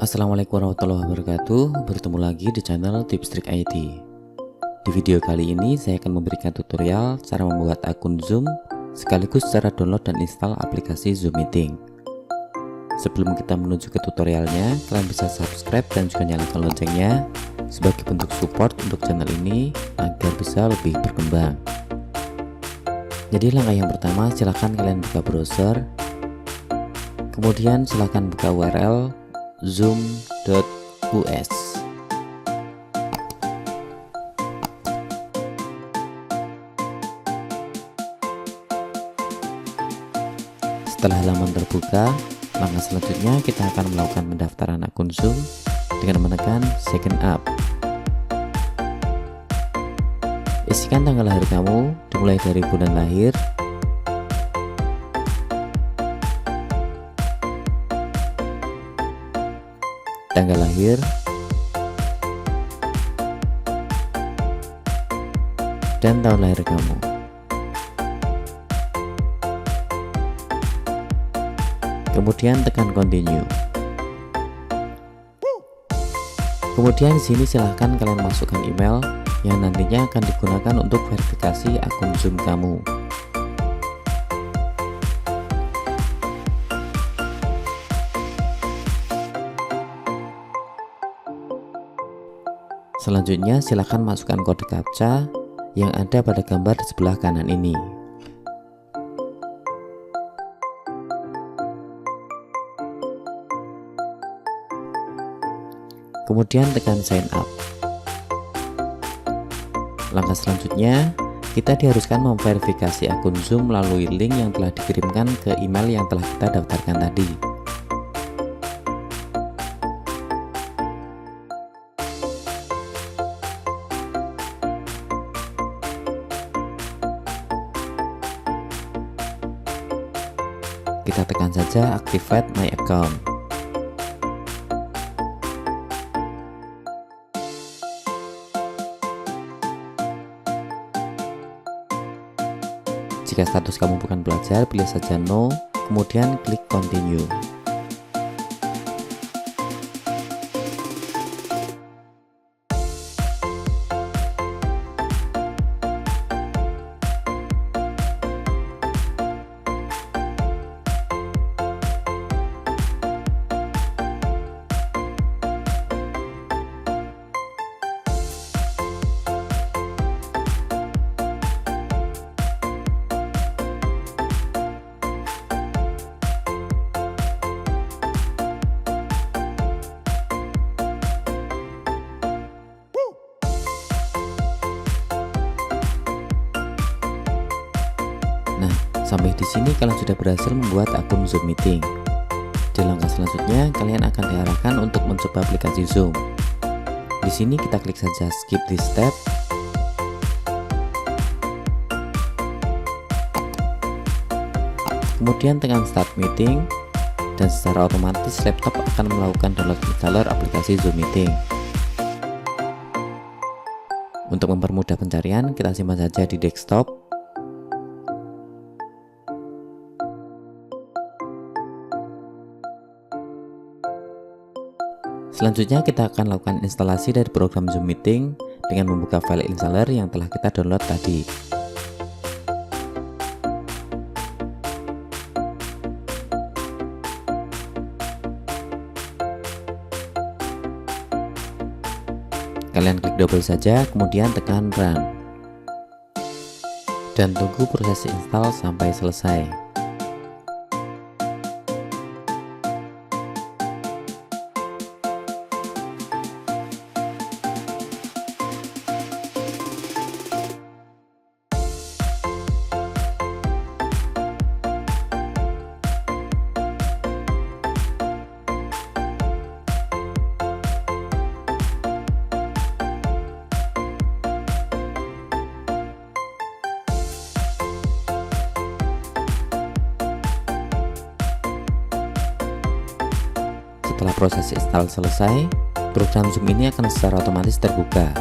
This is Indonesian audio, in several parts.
Assalamualaikum warahmatullahi wabarakatuh. Bertemu lagi di channel Tips Trik IT. Di video kali ini saya akan memberikan tutorial cara membuat akun Zoom sekaligus cara download dan install aplikasi Zoom Meeting. Sebelum kita menuju ke tutorialnya, kalian bisa subscribe dan juga nyalakan loncengnya sebagai bentuk support untuk channel ini agar bisa lebih berkembang. Jadi langkah yang pertama, silahkan kalian buka browser, kemudian silahkan buka URL zoom.us. Setelah halaman terbuka, langkah selanjutnya kita akan melakukan pendaftaran akun Zoom dengan menekan sign up. Isikan tanggal lahir kamu dimulai dari bulan lahir, tanggal lahir, dan tahun lahir kamu. Kemudian tekan continue. Kemudian di sini silahkan kalian masukkan email yang nantinya akan digunakan untuk verifikasi akun Zoom kamu. Selanjutnya silakan masukkan kode captcha yang ada pada gambar di sebelah kanan ini. Kemudian tekan sign up. Langkah selanjutnya, kita diharuskan memverifikasi akun Zoom melalui link yang telah dikirimkan ke email yang telah kita daftarkan tadi. Kita tekan saja activate my account. Jika status kamu bukan pelajar, pilih saja no, kemudian klik continue. Nah, sampai di sini kalian sudah berhasil membuat akun Zoom Meeting. Di langkah selanjutnya, kalian akan diarahkan untuk mencoba aplikasi Zoom. Di sini kita klik saja skip this step. Kemudian tekan start meeting dan secara otomatis laptop akan melakukan download installer aplikasi Zoom Meeting. Untuk mempermudah pencarian, kita simpan saja di desktop. Selanjutnya kita akan lakukan instalasi dari program Zoom Meeting dengan membuka file installer yang telah kita download tadi. Kalian klik double saja, kemudian tekan run. Dan tunggu proses install sampai selesai. Setelah proses install selesai, program Zoom ini akan secara otomatis terbuka.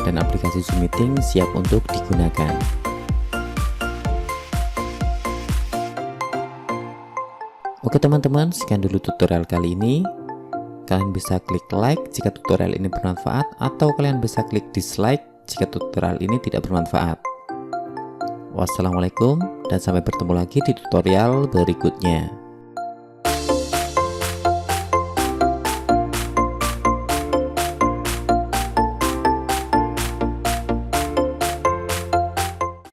dan aplikasi Zoom Meeting siap untuk digunakan. Oke teman-teman, sekian dulu tutorial kali ini. Kalian bisa klik like jika tutorial ini bermanfaat, atau kalian bisa klik dislike jika tutorial ini tidak bermanfaat. Wassalamualaikum dan sampai bertemu lagi di tutorial berikutnya.